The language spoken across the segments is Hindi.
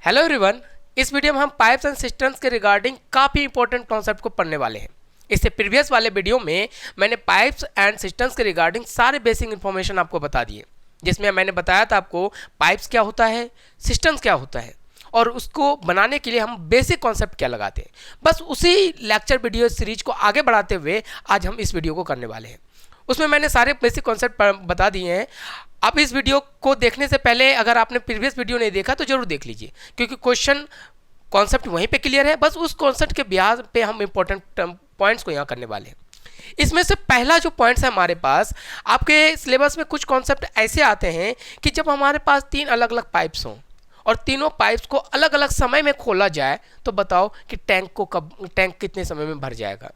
हेलो एवरीवन, इस वीडियो में हम पाइप्स एंड सिस्टम्स के रिगार्डिंग काफ़ी इंपॉर्टेंट कॉन्सेप्ट को पढ़ने वाले हैं। इससे प्रीवियस वाले वीडियो में मैंने पाइप्स एंड सिस्टम्स के रिगार्डिंग सारे बेसिक इन्फॉर्मेशन आपको बता दिए, जिसमें मैंने बताया था आपको पाइप्स क्या होता है, सिस्टम्स क्या होता है और उसको बनाने के लिए हम बेसिक कॉन्सेप्ट क्या लगाते हैं। बस उसी लेक्चर वीडियो सीरीज को आगे बढ़ाते हुए आज हम इस वीडियो को करने वाले हैं। उसमें मैंने सारे बेसिक कॉन्सेप्ट बता दिए हैं। आप इस वीडियो को देखने से पहले अगर आपने प्रीवियस वीडियो नहीं देखा तो जरूर देख लीजिए, क्योंकि क्वेश्चन कॉन्सेप्ट वहीं पे क्लियर है। बस उस कॉन्सेप्ट के ब्याज पे हम इंपॉर्टेंट पॉइंट्स को यहाँ करने वाले हैं। इसमें से पहला जो पॉइंट्स है हमारे पास, आपके सिलेबस में कुछ कॉन्सेप्ट ऐसे आते हैं कि जब हमारे पास तीन अलग अलग पाइप्स हों और तीनों पाइप्स को अलग अलग समय में खोला जाए तो बताओ कि टैंक कितने समय में भर जाएगा।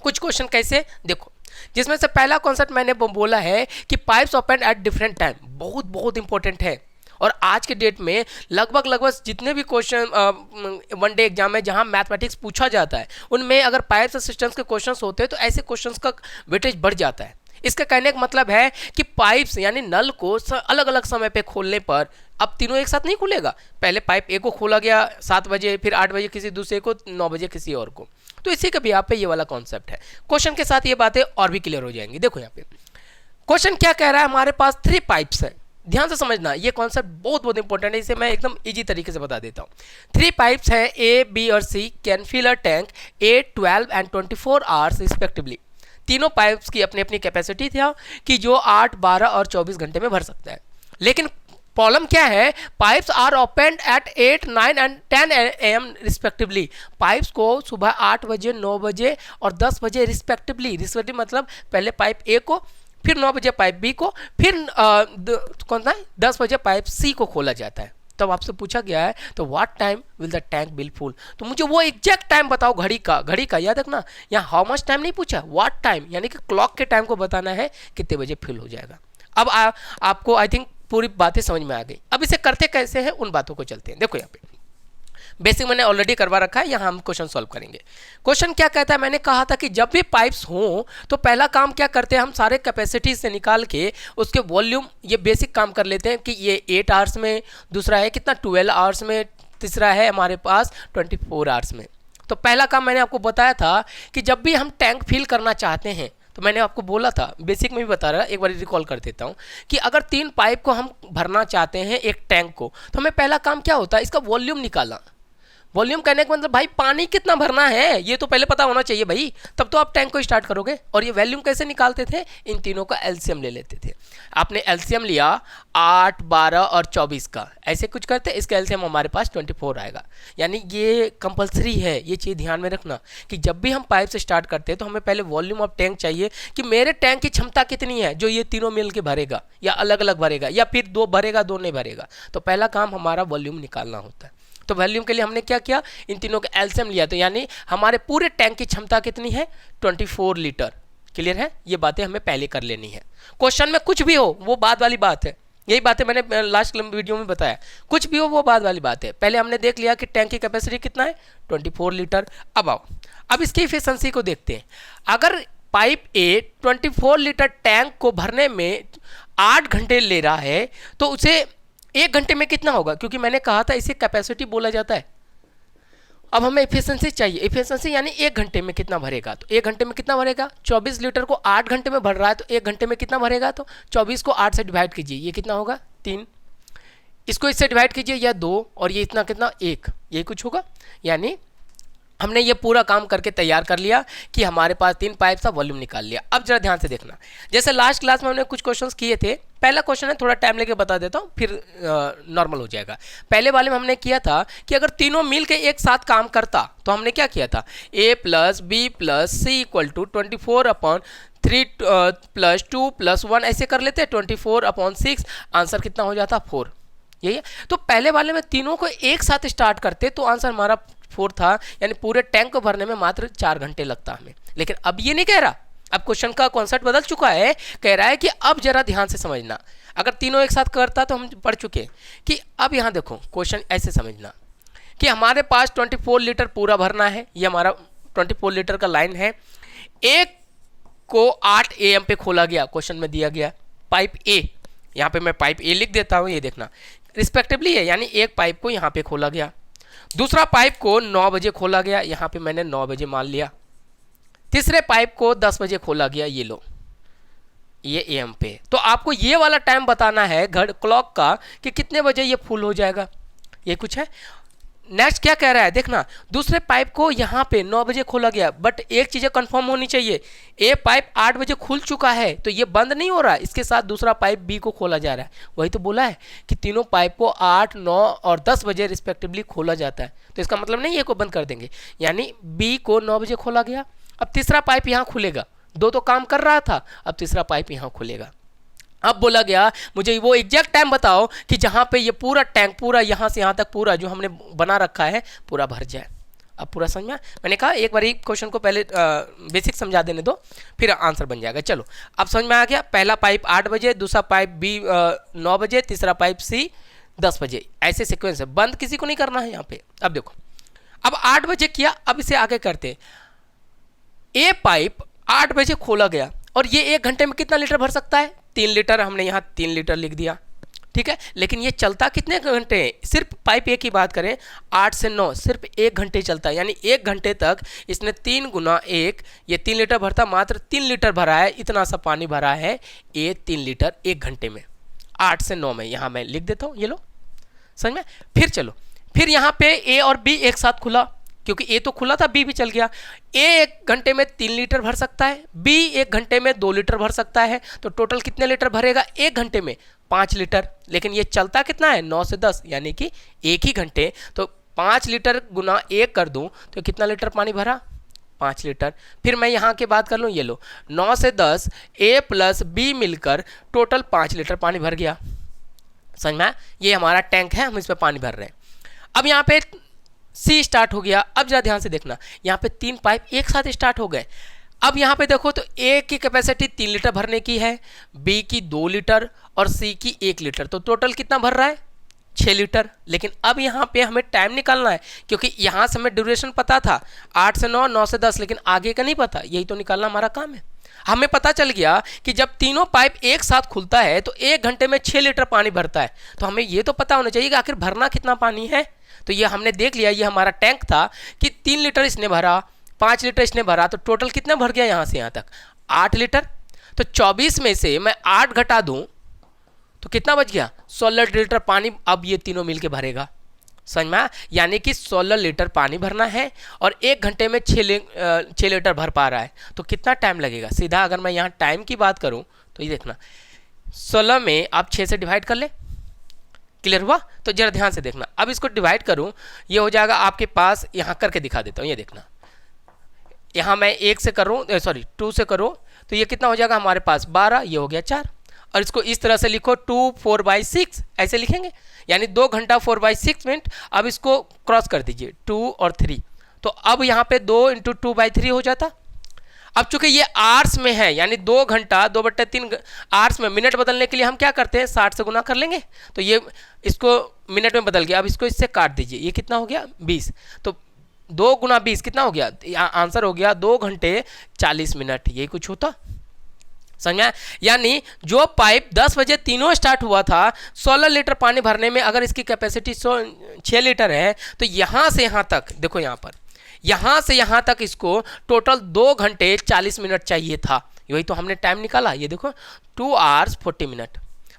कुछ क्वेश्चन कैसे देखो, जिसमें से पहला कॉन्सेप्ट मैंने बोला है कि pipes open at different time, बहुत इंपॉर्टेंट है। और आज के डेट में लगभग जितने भी क्वेश्चन वन डे एग्जाम में जहां मैथमेटिक्स पूछा जाता है उनमें अगर पाइप्स और सिस्टम्स के क्वेश्चंस होते हैं तो ऐसे क्वेश्चंस का वेटेज बढ़ जाता है। इसका कहने का मतलब है कि पाइप्स यानी नल को अलग अलग समय पे खोलने पर अब तीनों एक साथ नहीं खुलेगा। पहले पाइप ए को खोला गया 7 बजे, फिर 8 बजे किसी दूसरे को, 9 बजे किसी और को। तो इसी के भी यहाँ पे ये वाला कॉन्सेप्ट है। क्वेश्चन के साथ ये बातें और भी क्लियर हो जाएंगी। देखो यहाँ पे क्वेश्चन क्या कह रहा है, हमारे पास 3 पाइप्स है। ध्यान से समझना, ये कॉन्सेप्ट बहुत इंपॉर्टेंट है, इसे मैं एकदम इजी तरीके से बता देता हूँ। 3 पाइप्स हैं ए, बी और C can fill a tank 8, 12 and 24 hours respectively. तीनों पाइप्स की अपनी अपनी कैपेसिटी था कि जो 8, 12 और 24 घंटे में भर सकता है। लेकिन प्रॉब्लम क्या है, pipes are open at 8, 9 and 10 AM respectively. Pipes को सुबह 8 बजे, 9 बजे और 10 बजे रिस्पेक्टिवली मतलब पहले पाइप ए को, फिर 9 बजे पाइप बी को, फिर कौन सा 10 बजे पाइप सी को खोला जाता है। तब आपसे पूछा गया है तो what time will the tank be full, तो मुझे वो एग्जैक्ट टाइम बताओ घड़ी का याद रखना। यहाँ हाउ मच टाइम नहीं पूछा, व्हाट टाइम यानी कि क्लॉक के टाइम को बताना है कितने बजे फिल हो जाएगा। अब आपको आई थिंक पूरी बातें समझ में आ गई। अब इसे करते कैसे हैं उन बातों को चलते हैं। देखो यहाँ पे बेसिक मैंने ऑलरेडी करवा रखा है, यहाँ हम क्वेश्चन सॉल्व करेंगे। क्वेश्चन क्या कहता है, मैंने कहा था कि जब भी पाइप्स हों तो पहला काम क्या करते हैं, हम सारे कैपेसिटी से निकाल के उसके वॉल्यूम, ये बेसिक काम कर लेते हैं कि ये 8 आवर्स में, दूसरा है कितना 12 आवर्स में, तीसरा है हमारे पास 24 आवर्स में। तो पहला काम मैंने आपको बताया था कि जब भी हम टैंक फिल करना चाहते हैं तो मैंने आपको बोला था, बेसिक में भी बता रहा, एक बार रिकॉल कर देता हूँ कि अगर 3 पाइप को हम भरना चाहते हैं एक टैंक को, तो हमें पहला काम क्या होता है, इसका वॉल्यूम निकालना। वॉल्यूम कहने का मतलब भाई पानी कितना भरना है ये तो पहले पता होना चाहिए भाई, तब तो आप टैंक को स्टार्ट करोगे। और ये वॉल्यूम कैसे निकालते थे, इन तीनों का एलसीएम ले लेते थे। आपने एलसीएम लिया 8, 12 और 24 का, ऐसे कुछ करते, इसका एलसीएम हमारे पास 24 आएगा। यानी ये कंपलसरी है, ये चीज़ ध्यान में रखना कि जब भी हम पाइप से स्टार्ट करते हैं तो हमें पहले वॉल्यूम ऑफ टैंक चाहिए कि मेरे टैंक की क्षमता कितनी है जो ये तीनों मिल के भरेगा, या अलग अलग भरेगा, या फिर 2 भरेगा 2 नहीं भरेगा। तो पहला काम हमारा वॉल्यूम निकालना होता है। तो वॉल्यूम के लिए हमने क्या किया, इन तीनों का एलसीएम लिया। तो यानी हमारे पूरे टैंक की क्षमता कितनी है, 24 लीटर। क्लियर है, ये बातें हमें पहले कर लेनी है। क्वेश्चन में कुछ भी हो वो बाद वाली बात है, यही बातें मैंने लास्ट वीडियो में बताया, कुछ भी हो वो बाद वाली बात है। पहले हमने देख लिया कि टैंक की कैपेसिटी कितना है, 24 लीटर। अब आओ, अब इसकी इफिशिएंसी को देखते हैं। अगर पाइप ए 24 लीटर टैंक को भरने में 8 घंटे ले रहा है तो उसे 1 घंटे में कितना होगा, क्योंकि मैंने कहा था इसे कैपेसिटी बोला जाता है। अब हमें एफिशिएंसी चाहिए, एफिशिएंसी यानी 1 घंटे में कितना भरेगा। तो 1 घंटे में कितना भरेगा, 24 लीटर को 8 घंटे में भर रहा है तो 1 घंटे में कितना भरेगा, तो 24 को 8 से डिवाइड कीजिए, ये कितना होगा 3। इसको इससे डिवाइड कीजिए, या 2, और ये इतना कितना 1, ये कुछ होगा। यानी हमने ये पूरा काम करके तैयार कर लिया कि हमारे पास 3 पाइप का वॉल्यूम निकाल लिया। अब जरा ध्यान से देखना, जैसे लास्ट क्लास में हमने कुछ क्वेश्चंस किए थे। पहला क्वेश्चन है, थोड़ा टाइम लेके बता देता हूँ, फिर नॉर्मल हो जाएगा। पहले वाले में हमने किया था कि अगर तीनों मिल के एक साथ काम करता तो हमने क्या किया था, a + b + c = 24/3 + 2 + 1 ऐसे कर लेते हैं, 24/6। आंसर कितना हो जाता, 4। यही है। तो पहले वाले में तीनों को एक साथ स्टार्ट करते तो आंसर हमारा 4 था, यानी पूरे टैंक को भरने में मात्र 4 घंटे लगता हमें। लेकिन अब ये नहीं कह रहा, अब क्वेश्चन का कॉन्सेप्ट बदल चुका है। कह रहा है कि अब जरा ध्यान से समझना, अगर तीनों एक साथ करता तो हम पढ़ चुके कि अब यहाँ देखो क्वेश्चन ऐसे समझना कि हमारे पास 24 लीटर पूरा भरना है, ये हमारा 24 लीटर का लाइन है। एक को 8 AM पे खोला गया, क्वेश्चन में दिया गया पाइप ए, यहाँ पे मैं पाइप ए लिख देता हूँ, ये देखना रिस्पेक्टिवली है, यानी एक पाइप को यहाँ पे खोला गया, दूसरा पाइप को 9 बजे खोला गया, यहाँ पे मैंने 9 बजे मान लिया, तीसरे पाइप को 10 बजे खोला गया, ये लो ये एम पे। तो आपको ये वाला टाइम बताना है घड़ क्लॉक का कि कितने बजे ये फुल हो जाएगा, ये कुछ है। नेक्स्ट क्या कह रहा है देखना, दूसरे पाइप को यहाँ पे 9 बजे खोला गया, बट एक चीज़ें कंफर्म होनी चाहिए, ए पाइप 8 बजे खुल चुका है तो ये बंद नहीं हो रहा, इसके साथ दूसरा पाइप बी को खोला जा रहा है। वही तो बोला है कि तीनों पाइप को 8, 9 और 10 बजे रिस्पेक्टिवली खोला जाता है, तो इसका मतलब नहीं ये को बंद कर देंगे, यानी बी को 9 बजे खोला गया, अब तीसरा पाइप यहाँ खुलेगा, दो तो काम कर रहा था, अब तीसरा पाइप यहाँ खुलेगा। अब बोला गया मुझे वो एग्जैक्ट टाइम बताओ कि जहाँ पे ये पूरा टैंक पूरा यहाँ से यहाँ तक पूरा जो हमने बना रखा है पूरा भर जाए। अब पूरा समझ में, मैंने कहा एक बार क्वेश्चन को पहले बेसिक समझा देने दो फिर आंसर बन जाएगा। चलो अब समझ में आ गया, पहला पाइप 8 बजे, दूसरा पाइप बी 9 बजे, तीसरा पाइप सी 10 बजे, ऐसे सीक्वेंस है, बंद किसी को नहीं करना है यहाँ पे। अब देखो अब 8 बजे किया, अब इसे आगे करते, ए पाइप 8 बजे खोला गया और ये 1 घंटे में कितना लीटर भर सकता है, 3 लीटर, हमने यहाँ 3 लीटर लिख दिया, ठीक है। लेकिन ये चलता कितने घंटे, सिर्फ पाइप ए की बात करें 8 से 9 सिर्फ 1 घंटे चलता है, यानी 1 घंटे तक इसने 3 गुना 1, ये 3 लीटर भरता, मात्र 3 लीटर भरा है, इतना सा पानी भरा है ये 3 लीटर 1 घंटे में, 8 से 9 में। यहाँ मैं लिख देता हूँ, ये लो समझ में। फिर चलो, फिर यहाँ पे ए और बी एक साथ खुला, क्योंकि ए तो खुला था, बी भी चल गया। ए 1 घंटे में 3 लीटर भर सकता है, बी 1 घंटे में 2 लीटर भर सकता है, तो टोटल कितने लीटर भरेगा 1 घंटे में, 5 लीटर। लेकिन ये चलता कितना है 9 से 10, यानी कि एक ही घंटे, तो 5 लीटर गुना 1 कर दूं तो कितना लीटर पानी भरा, 5 लीटर। फिर मैं यहाँ की बात कर लूँ, ये लो 9 से 10 ए प्लस बी मिलकर टोटल 5 लीटर पानी भर गया, समझ में। ये हमारा टैंक है, हम इस पर पानी भर रहे हैं। अब यहाँ पे सी स्टार्ट हो गया, अब जरा ध्यान से देखना, यहाँ पे 3 पाइप एक साथ स्टार्ट हो गए। अब यहाँ पे देखो तो ए की कैपेसिटी 3 लीटर भरने की है, बी की 2 लीटर और सी की 1 लीटर, तो टोटल कितना भर रहा है 6 लीटर। लेकिन अब यहाँ पे हमें टाइम निकालना है, क्योंकि यहाँ से हमें ड्यूरेशन पता था 8 से 9, 9 से 10, लेकिन आगे का नहीं पता, यही तो निकालना हमारा काम है। हमें पता चल गया कि जब तीनों पाइप एक साथ खुलता है तो 1 घंटे में 6 लीटर पानी भरता है, तो हमें ये तो पता होना चाहिए कि आखिर भरना कितना पानी है। तो ये हमने देख लिया, ये हमारा टैंक था कि 3 लीटर इसने भरा, 5 लीटर इसने भरा, तो टोटल कितना भर गया यहाँ से यहाँ तक 8 लीटर। तो 24 में से मैं 8 घटा दूं तो कितना बच गया 16 लीटर पानी अब ये तीनों मिलके भरेगा, समझ में। यानी कि 16 लीटर पानी भरना है और 1 घंटे में 6 लीटर भर पा रहा है, तो कितना टाइम लगेगा। सीधा अगर मैं यहाँ टाइम की बात करूँ तो ये देखना 16 में आप 6 से डिवाइड कर ले, क्लियर हुआ। तो जरा ध्यान से देखना, अब इसको डिवाइड करूं ये हो जाएगा आपके पास, यहाँ करके दिखा देता हूँ, ये देखना यहाँ मैं 1 से करूँ, सॉरी 2 से करूँ तो ये कितना हो जाएगा हमारे पास 12, ये हो गया 4। और इसको इस तरह से लिखो 2 4/6 ऐसे लिखेंगे, यानी 2 घंटा 4/6 मिनट। अब इसको क्रॉस कर दीजिए 2 और 3, तो अब यहाँ पे 2 × 2/3 हो जाता। अब चूंकि ये आवर्स में है, यानी 2 घंटा 2/3 आवर्स में, मिनट बदलने के लिए हम क्या करते हैं 60 से गुना कर लेंगे, तो ये इसको मिनट में बदल गया। अब इसको इससे काट दीजिए, ये कितना हो गया 20, तो 2 गुना 20 कितना हो गया, आंसर हो गया 2 घंटे 40 मिनट, यही कुछ होता, समझा। यानी जो पाइप 10 बजे तीनों स्टार्ट हुआ था 16 लीटर पानी भरने में, अगर इसकी कैपेसिटी 6 लीटर है, तो यहाँ से यहाँ तक देखो, यहाँ पर यहाँ से यहाँ तक इसको टोटल 2 घंटे 40 मिनट चाहिए था, वही तो हमने टाइम निकाला, ये देखो 2 आवर्स 40 मिनट।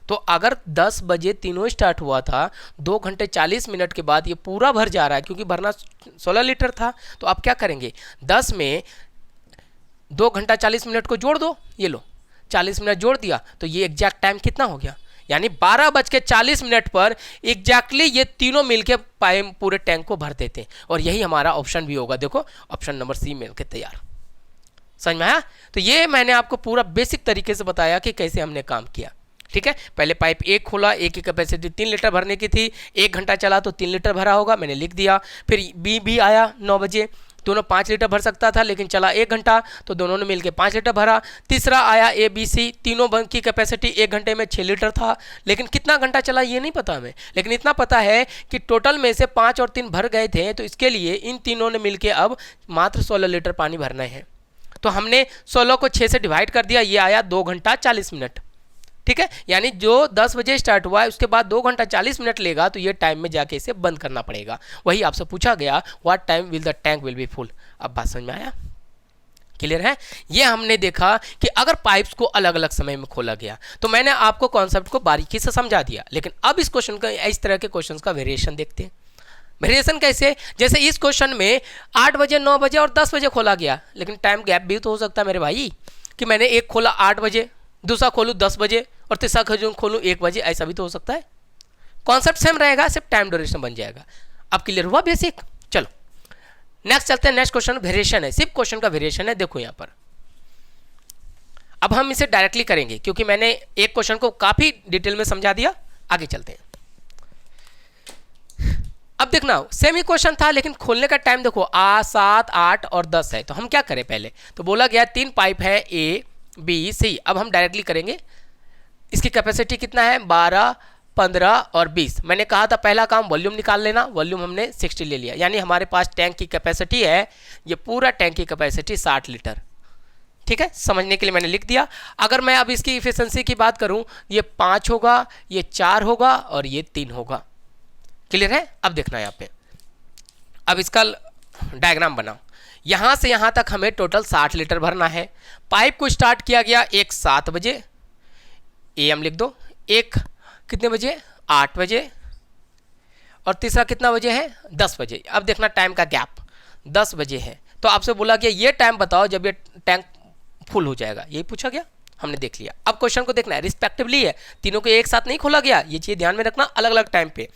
तो अगर 10 बजे तीनों स्टार्ट हुआ था, 2 घंटे 40 मिनट के बाद ये पूरा भर जा रहा है, क्योंकि भरना 16 लीटर था। तो आप क्या करेंगे 10 में 2 घंटा 40 मिनट को जोड़ दो, ये लो 40 मिनट जोड़ दिया, तो ये एग्जैक्ट टाइम कितना हो गया, यानी 12:40 पर एग्जैक्टली ये तीनों मिलके पाइप पूरे टैंक को भर देते हैं। और यही हमारा ऑप्शन भी होगा, देखो ऑप्शन नंबर सी मिलके तैयार, समझ में आया। तो ये मैंने आपको पूरा बेसिक तरीके से बताया कि कैसे हमने काम किया, ठीक है। पहले पाइप 1 खोला, एक की कैपेसिटी 3 लीटर भरने की थी, 1 घंटा चला तो 3 लीटर भरा होगा, मैंने लिख दिया। फिर बी भी आया 9 बजे, दोनों 5 लीटर भर सकता था, लेकिन चला 1 घंटा, तो दोनों ने मिलकर 5 लीटर भरा। तीसरा आया ए बी सी, तीनों की कैपेसिटी 1 घंटे में 6 लीटर था, लेकिन कितना घंटा चला ये नहीं पता हमें, लेकिन इतना पता है कि टोटल में से 5 और 3 भर गए थे, तो इसके लिए इन तीनों ने मिलकर अब मात्र 16 लीटर पानी भरना है। तो हमने 16 को 6 से डिवाइड कर दिया, ये आया 2 घंटा 40 मिनट, ठीक है, यानी जो 10 बजे स्टार्ट हुआ है उसके बाद 2 घंटा 40 मिनट लेगा, तो ये टाइम में जाके इसे बंद करना पड़ेगा। वही आपसे पूछा गया what time will the tank will B full. अब बात समझ में आया? क्लियर है? ये हमने देखा कि अगर पाइप्स को अलग अलग समय में खोला गया, तो मैंने आपको कॉन्सेप्ट को बारीकी से समझा दिया। लेकिन अब इस क्वेश्चन का, इस तरह के क्वेश्चन का वेरिएशन देखते हैं। वेरिएशन कैसे? जैसे इस क्वेश्चन में 8 बजे, 9 बजे और 10 बजे खोला गया, लेकिन टाइम गैप भी तो हो सकता है मेरे भाई, कि मैंने एक खोला 8 बजे, दूसरा खोलूँ 10 बजे और तीसरा खोलूँ 1 बजे, ऐसा भी तो हो सकता है। कॉन्सेप्ट सेम रहेगा, सिर्फ टाइम ड्यूरेशन बन जाएगा। अब क्लियर हुआ बेसिक? चलो नेक्स्ट चलते हैं। नेक्स्ट क्वेश्चन वेरिएशन है, सिर्फ क्वेश्चन का वेरिएशन है। देखो यहाँ पर अब हम इसे डायरेक्टली करेंगे, क्योंकि मैंने एक क्वेश्चन को काफी डिटेल में समझा दिया। आगे चलते हैं। अब देखना सेम ही क्वेश्चन था, लेकिन खोलने का टाइम देखो 7, 8 और 10 है। तो हम क्या करें? पहले तो बोला गया 3 पाइप है A, B, C। अब हम डायरेक्टली करेंगे। इसकी कैपेसिटी कितना है? 12, 15 और 20। मैंने कहा था पहला काम वॉल्यूम निकाल लेना। वॉल्यूम हमने 60 ले लिया, यानी हमारे पास टैंक की कैपेसिटी है, ये पूरा टैंक की कैपेसिटी 60 लीटर। ठीक है, समझने के लिए मैंने लिख दिया। अगर मैं अब इसकी इफिशिएंसी की बात करूं, ये 5 होगा, ये 4 होगा और ये 3 होगा। क्लियर है? अब देखना यहाँ पे, अब इसका डायग्राम बनाओ। यहाँ से यहाँ तक हमें टोटल 60 लीटर भरना है। पाइप को स्टार्ट किया गया एक 7 बजे, AM लिख दो। एक कितने बजे? 8 बजे। और तीसरा कितना बजे है? 10 बजे। अब देखना टाइम का गैप 10 बजे है, तो आपसे बोला गया ये टाइम बताओ जब ये टैंक फुल हो जाएगा। यही पूछा गया, हमने देख लिया। अब क्वेश्चन को देखना है, रिस्पेक्टिवली है, तीनों को एक साथ नहीं खोला गया, ये चीज़ ध्यान में रखना, अलग अलग टाइम पे।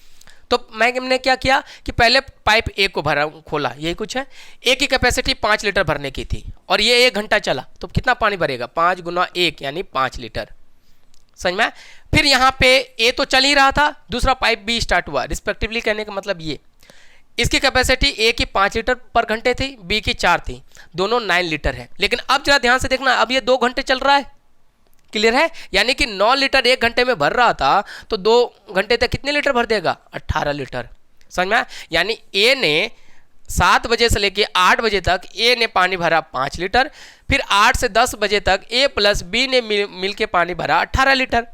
तो हमने क्या किया कि पहले पाइप A को भरा, खोला, यही कुछ है। A की कैपेसिटी 5 लीटर भरने की थी और ये 1 घंटा चला, तो कितना पानी भरेगा? 5 गुना 1 यानी 5 लीटर। समझ में? फिर यहाँ पे A तो चल ही रहा था, दूसरा पाइप B स्टार्ट हुआ। रिस्पेक्टिवली कहने का मतलब ये, इसकी कैपेसिटी A की 5 लीटर पर घंटे थी, B की 4 थी, दोनों 9 लीटर है। लेकिन अब जरा ध्यान से देखना, अब ये 2 घंटे चल रहा है। क्लियर है? यानी कि 9 लीटर 1 घंटे में भर रहा था, तो 2 घंटे तक कितने लीटर भर देगा? 18 लीटर। समझ में? यानी A ने 7 बजे से लेके 8 बजे तक A ने पानी भरा 5 लीटर, फिर 8 से 10 बजे तक A प्लस B ने मिल के पानी भरा 18 लीटर।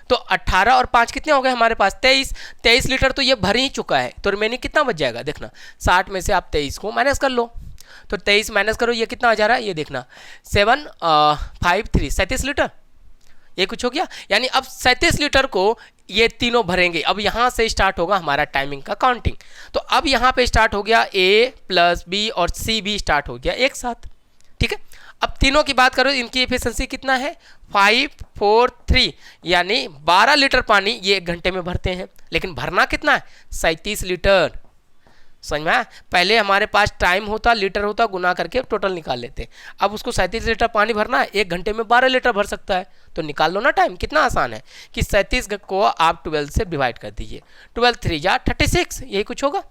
तो 18 और 5 कितने हो गए हमारे पास? 23 लीटर तो ये भर ही चुका है। तो रिमेनिंग कितना बच जाएगा? देखना 60 में से आप 23 को माइनस कर लो, तो 23 माइनस करो, ये कितना आ जा रहा है? ये देखना 7, 5, 3 37 लीटर। ये कुछ हो गया, यानी अब 37 लीटर को ये तीनों भरेंगे। अब यहाँ से स्टार्ट होगा हमारा टाइमिंग का काउंटिंग। तो अब यहाँ पे स्टार्ट हो गया A प्लस B और C भी स्टार्ट हो गया एक साथ। ठीक है, अब तीनों की बात करो, इनकी एफिशिएंसी कितना है? 5, 4, 3, यानी 12 लीटर पानी ये 1 घंटे में भरते हैं। लेकिन भरना कितना है? 37 लीटर। समझ में आया? पहले हमारे पास टाइम होता, लीटर होता, गुना करके टोटल निकाल लेते। अब उसको 37 लीटर पानी भरना है, 1 घंटे में 12 लीटर भर सकता है, तो निकाल लो ना टाइम। कितना आसान है कि 37 को आप 12 से डिवाइड कर दीजिए, 12 3 जा 36, यही कुछ होगा।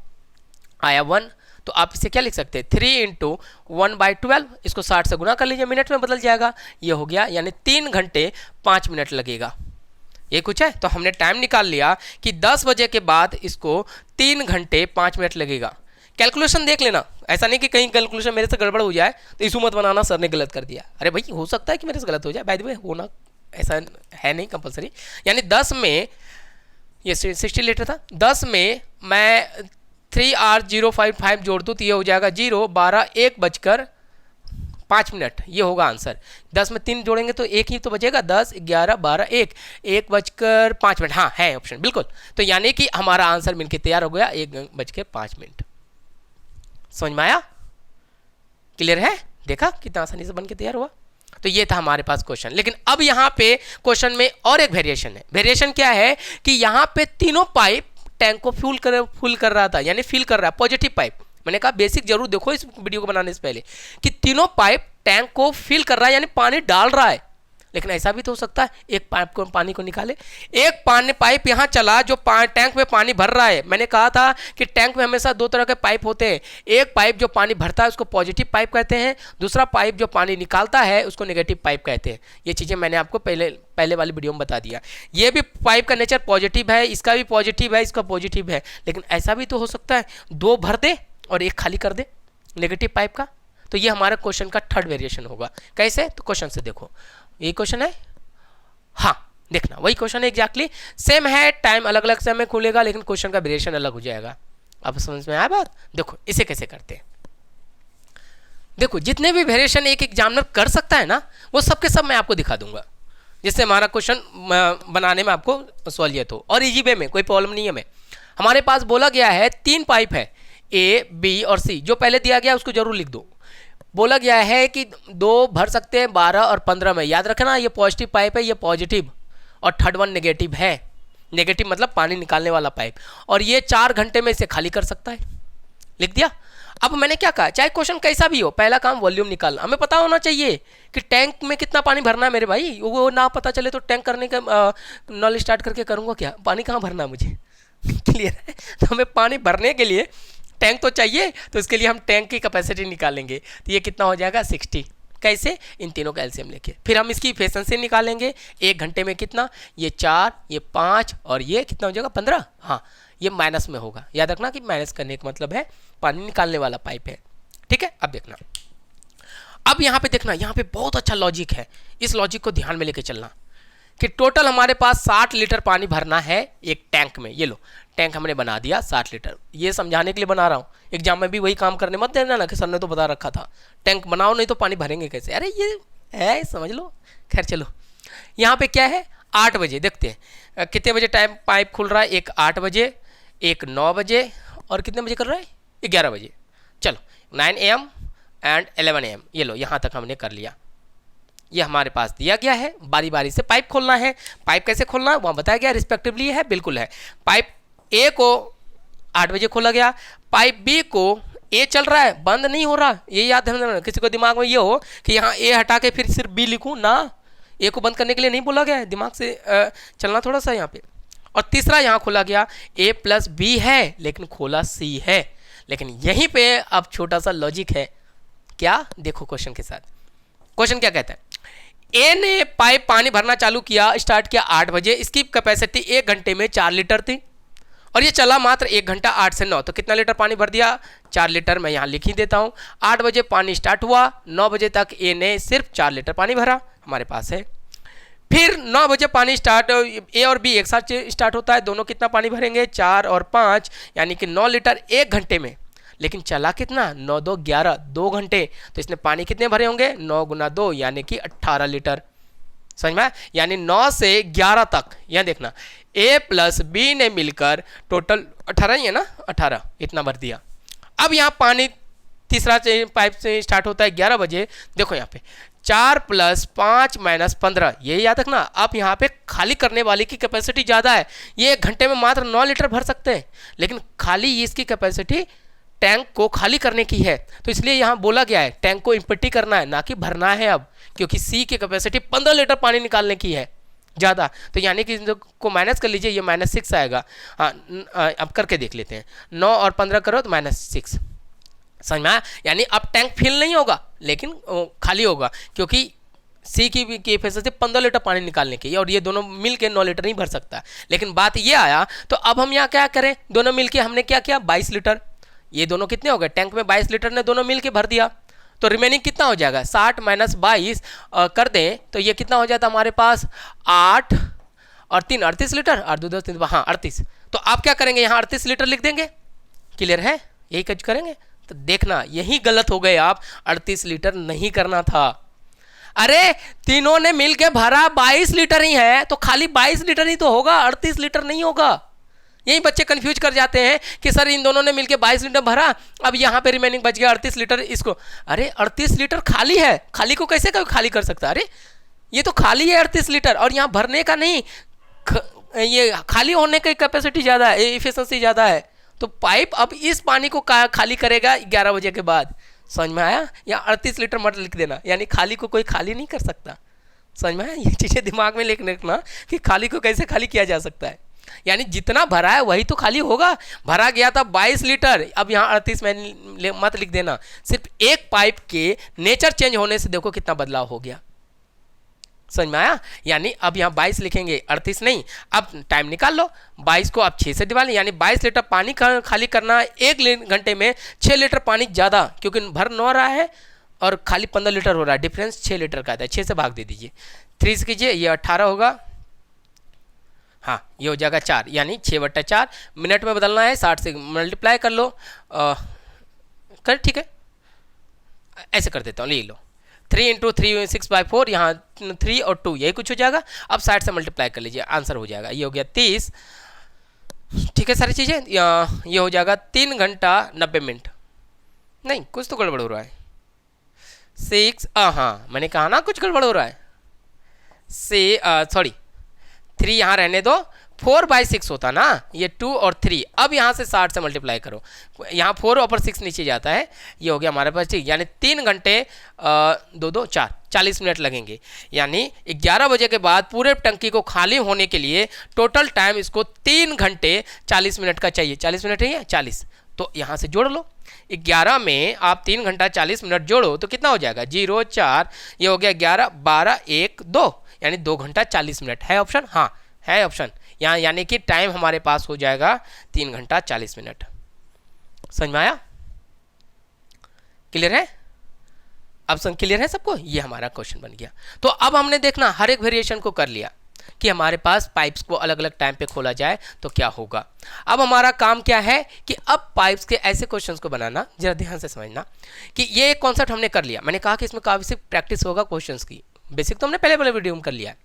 आया 1, तो आप इसे क्या लिख सकते हैं? 3 × 1/12, इसको 60 से गुना कर लीजिए, मिनट में बदल जाएगा। ये हो गया, यानी 3 घंटे 5 मिनट लगेगा। ये कुछ है, तो हमने टाइम निकाल लिया कि 10 बजे के बाद इसको 3 घंटे 5 मिनट लगेगा। कैलकुलेशन देख लेना, ऐसा नहीं कि कहीं कैलकुलेशन मेरे से गड़बड़ हो जाए तो इशू मत बनाना सर ने गलत कर दिया। अरे भाई हो सकता है कि मेरे से गलत हो जाए, बाय द वे होना ऐसा है नहीं कंपलसरी। यानी 10 में ये 60 लीटर था, 10 में मैं 3R055 जोड़ दूँ तो ये हो जाएगा 0, 12, 1 बजकर 5 मिनट, ये होगा आंसर। 10 में 3 जोड़ेंगे तो 1 ही तो बचेगा, 10, 11, 12, 1 बजकर 5 मिनट। हाँ है ऑप्शन बिल्कुल। तो यानी कि हमारा आंसर मिलकर तैयार हो गया 1:05। समझ में आया? क्लियर है? देखा कितना आसानी से बन के तैयार हुआ। तो ये था हमारे पास क्वेश्चन। लेकिन अब यहाँ पे क्वेश्चन में और एक वेरिएशन है। वेरिएशन क्या है कि यहाँ पे तीनों पाइप टैंक को फुल कर रहा था, यानी फिल कर रहा है, पॉजिटिव पाइप। मैंने कहा बेसिक जरूर देखो इस वीडियो को बनाने से पहले कि तीनों पाइप टैंक को फिल कर रहा है, यानी पानी डाल रहा है। लेकिन ऐसा भी तो हो सकता है एक पाइप को पानी को निकाले, एक पाइप यहाँ चला जो टैंक में पानी भर रहा है। मैंने कहा था कि टैंक में हमेशा 2 तरह के पाइप होते हैं, एक पाइप जो पानी भरता है उसको पॉजिटिव पाइप कहते हैं, दूसरा पाइप जो पानी निकालता है उसको नेगेटिव पाइप कहते हैं। ये चीज़ें मैंने आपको पहले वाली वीडियो में बता दिया। ये भी पाइप का नेचर पॉजिटिव है, इसका भी पॉजिटिव है, इसका पॉजिटिव है। लेकिन ऐसा भी तो हो सकता है 2 भर दे और 1 खाली कर दे नेगेटिव पाइप का। तो ये हमारा क्वेश्चन का थर्ड वेरिएशन होगा। कैसे? तो क्वेश्चन से देखो, ये क्वेश्चन है। हाँ देखना वही क्वेश्चन एग्जैक्टली सेम है, टाइम अलग अलग समय खुलेगा लेकिन क्वेश्चन का वेरिएशन अलग हो जाएगा। अब समझ में आया बात? देखो इसे कैसे करते हैं। देखो जितने भी वेरिएशन एक एग्जामिनर कर सकता है ना, वो सब के सब मैं आपको दिखा दूंगा, जिससे हमारा क्वेश्चन बनाने में आपको सहूलियत हो और इजी वे में, कोई प्रॉब्लम नहीं है। मैं हमारे पास बोला गया है 3 पाइप है, ए बी और सी। जो पहले दिया गया उसको जरूर लिख दो। बोला गया है कि 2 भर सकते हैं 12 और 15 में। याद रखना ये पॉजिटिव पाइप है, ये पॉजिटिव, और थर्ड वन नेगेटिव है। नेगेटिव मतलब पानी निकालने वाला पाइप, और ये 4 घंटे में इसे खाली कर सकता है। लिख दिया। अब मैंने क्या कहा, चाहे क्वेश्चन कैसा भी हो, पहला काम वॉल्यूम निकालना। हमें पता होना चाहिए कि टैंक में कितना पानी भरना है मेरे भाई। वो ना पता चले तो टैंक करने का नॉलेज स्टार्ट करके करूँगा क्या? पानी कहाँ भरना है मुझे क्लियर है? तो हमें पानी भरने के लिए टैंक तो चाहिए, तो इसके लिए हम टैंक की कैपेसिटी निकालेंगे। तो ये कितना हो जाएगा 60। कैसे? इन तीनों का एलसीएम लेके। फिर हम इसकी एफिशिएंसी निकालेंगे, 1 घंटे में कितना, ये 4, ये 5 और ये कितना हो जाएगा 15। हाँ ये माइनस में होगा, याद रखना कि माइनस करने का मतलब है पानी निकालने वाला पाइप है। ठीक है, अब देखना, अब यहाँ पे देखना, यहाँ पे बहुत अच्छा लॉजिक है। इस लॉजिक को ध्यान में लेके चलना कि टोटल हमारे पास 60 लीटर पानी भरना है एक टैंक में। ये लो टैंक हमने बना दिया 60 लीटर। ये समझाने के लिए बना रहा हूँ, एग्जाम में भी वही काम करने मत देना ना कि सर ने तो बता रखा था टैंक बनाओ नहीं तो पानी भरेंगे कैसे। अरे ये है, समझ लो। खैर चलो, यहाँ पे क्या है, 8 बजे देखते हैं कितने बजे टाइम पाइप खुल रहा है। एक 8 बजे, एक 9 बजे, और कितने बजे कर रहा है, 11 बजे। चलो 9 AM एंड 11 AM। ये लो यहाँ तक हमने कर लिया। ये हमारे पास दिया गया है, बारी बारी से पाइप खोलना है। पाइप कैसे खोलना है वहाँ बताया गया, रिस्पेक्टिवली है, बिल्कुल है। पाइप ए को 8 बजे खोला गया, पाइप बी को ए चल रहा है, बंद नहीं हो रहा। ये याद है, किसी को दिमाग में ये हो कि यहाँ ए हटा के फिर सिर्फ बी लिखूँ ना, ए को बंद करने के लिए नहीं बोला गया है, दिमाग से चलना थोड़ा सा यहाँ पे। और तीसरा यहाँ खोला गया ए प्लस बी है लेकिन खोला सी है। लेकिन यहीं पे अब छोटा सा लॉजिक है, क्या देखो क्वेश्चन के साथ। क्वेश्चन क्या कहता है, ए ने पाइप पानी भरना चालू किया, स्टार्ट किया 8 बजे। इसकी कैपेसिटी 1 घंटे में 4 लीटर थी और ये चला मात्र 1 घंटा 8 से 9। तो कितना लीटर पानी भर दिया, 4 लीटर। मैं यहाँ लिख ही देता हूँ। 8 बजे पानी स्टार्ट हुआ, 9 बजे तक ए ने सिर्फ 4 लीटर पानी भरा, हमारे पास है। फिर 9 बजे पानी स्टार्ट, ए और बी एक साथ स्टार्ट होता है, दोनों कितना पानी भरेंगे, 4 और 5 यानी कि 9 लीटर 1 घंटे में। लेकिन चला कितना, 9 2 11, 2 घंटे। तो इसने पानी कितने भरे होंगे, 9 गुना 2 यानी कि 18 लीटर। समझ में? यानी 9 से 11 तक, यहाँ देखना, ए प्लस बी ने मिलकर टोटल 18 ही है ना, 18 इतना भर दिया। अब यहाँ पानी तीसरा पाइप से स्टार्ट होता है 11 बजे। देखो यहाँ पे 4 + 5 - 15, ये याद रखना। अब यहाँ पे खाली करने वाले की कैपेसिटी ज़्यादा है, ये 1 घंटे में मात्र 9 लीटर भर सकते हैं, लेकिन खाली इसकी कैपेसिटी टैंक को खाली करने की है। तो इसलिए यहाँ बोला गया है टैंक को इम्पटी करना है, ना कि भरना है अब, क्योंकि सी की कैपेसिटी 15 लीटर पानी निकालने की है ज़्यादा। तो यानी कि को माइनस कर लीजिए, ये -6 आएगा। हाँ अब करके देख लेते हैं, 9 और 15 करो तो -6। समझ में आया? यानी अब टैंक फिल नहीं होगा लेकिन खाली होगा, क्योंकि सी की कैपेसिटी 15 लीटर पानी निकालने की, और ये दोनों मिल के 9 लीटर नहीं भर सकता। लेकिन बात ये आया, तो अब हम यहाँ क्या करें, दोनों मिल के हमने क्या किया, 22 लीटर। ये दोनों कितने हो गए, टैंक में 22 लीटर ने दोनों मिल के भर दिया। तो रिमेनिंग कितना हो जाएगा, 60 - 22 कर दें तो ये कितना हो जाता है हमारे पास, 8 और 3 38 लीटर, और 2 2 3, हाँ 38। तो आप क्या करेंगे, यहाँ 38 लीटर लिख देंगे। क्लियर है? यही कुछ करेंगे। तो देखना यही गलत हो गए आप, 38 लीटर नहीं करना था। अरे तीनों ने मिलके भरा 22 लीटर ही है, तो खाली 22 लीटर ही तो होगा, 38 लीटर नहीं होगा। यही बच्चे कंफ्यूज कर जाते हैं कि सर इन दोनों ने मिलके 22 लीटर भरा, अब यहाँ पे रिमेनिंग बच गया 38 लीटर इसको। अरे 38 लीटर खाली है, खाली को कैसे खाली कर सकता है? अरे ये तो खाली है 38 लीटर, और यहाँ भरने का नहीं, ये खाली होने की कैपेसिटी ज़्यादा है, एफिशिएंसी ज़्यादा है। तो पाइप अब इस पानी को खाली करेगा 11 बजे के बाद। समझ में आया? यहाँ 38 लीटर मत लिख देना, यानी खाली को कोई खाली नहीं कर सकता। समझ में आया? ये चीज़ें दिमाग में लिख रखना कि खाली को कैसे खाली किया जा सकता है। यानी जितना भरा है वही तो खाली होगा। भरा गया था 22 लीटर, अब यहाँ 38 में मत लिख देना। सिर्फ एक पाइप के नेचर चेंज होने से देखो कितना बदलाव हो गया। समझ में आया? यानी अब यहाँ 22 लिखेंगे, 38 नहीं। अब टाइम निकाल लो, 22 को आप 6 से डिवाइड, यानी 22 लीटर पानी खाली करना है 1 घंटे में, 6 लीटर पानी ज़्यादा, क्योंकि भर 9 रहा है और खाली 15 लीटर हो रहा है, डिफरेंस 6 लीटर का आता है। 6 से भाग दे दीजिए, 3 से कीजिए, ये 18 होगा, हाँ ये हो जाएगा 4, यानी 6/4 मिनट में बदलना है, 60 से मल्टीप्लाई कर लो, कर ठीक है, ऐसे कर देता हूँ, ले लो 3 × 3 6/4, यहाँ 3 और 2 यही कुछ हो जाएगा। अब 60 से मल्टीप्लाई कर लीजिए, आंसर हो जाएगा, ये हो गया 30। ठीक है सारी चीज़ें, ये हो जाएगा 3 घंटा 90 मिनट। नहीं कुछ तो गड़बड़ हो रहा है, 6 हाँ मैंने कहा ना कुछ गड़बड़ हो रहा है, सॉरी 3 यहाँ रहने दो, 4/6 होता ना, ये 2 और 3। अब यहाँ से 60 से मल्टीप्लाई करो, यहाँ 4 ऊपर 6 नीचे जाता है, ये हो गया हमारे पास, ठीक, यानी 3 घंटे 2 2 4 40 मिनट लगेंगे। यानी 11 बजे के बाद पूरे टंकी को खाली होने के लिए टोटल टाइम इसको 3 घंटे 40 मिनट का चाहिए। 40 मिनट है 40, तो यहाँ से जोड़ लो, 11 में आप 3 घंटा 40 मिनट जोड़ो तो कितना हो जाएगा, 0 4, ये हो गया 11 12 1 2, यानी 2 घंटा 40 मिनट। है ऑप्शन, हाँ है ऑप्शन यहाँ, यानी कि टाइम हमारे पास हो जाएगा 3 घंटा 40 मिनट। समझ में आया, क्लियर है, ऑप्शन क्लियर है सबको, ये हमारा क्वेश्चन बन गया। तो अब हमने देखना हर एक वेरिएशन को कर लिया कि हमारे पास पाइप्स को अलग अलग टाइम पे खोला जाए तो क्या होगा। अब हमारा काम क्या है कि अब पाइप्स के ऐसे क्वेश्चंस को बनाना, जरा ध्यान से समझना कि ये एक कॉन्सेप्ट हमने कर लिया, मैंने कहा कि इसमें काफी प्रैक्टिस होगा क्वेश्चंस की, बेसिक तो हमने पहले वाले वीडियो में कर लिया है।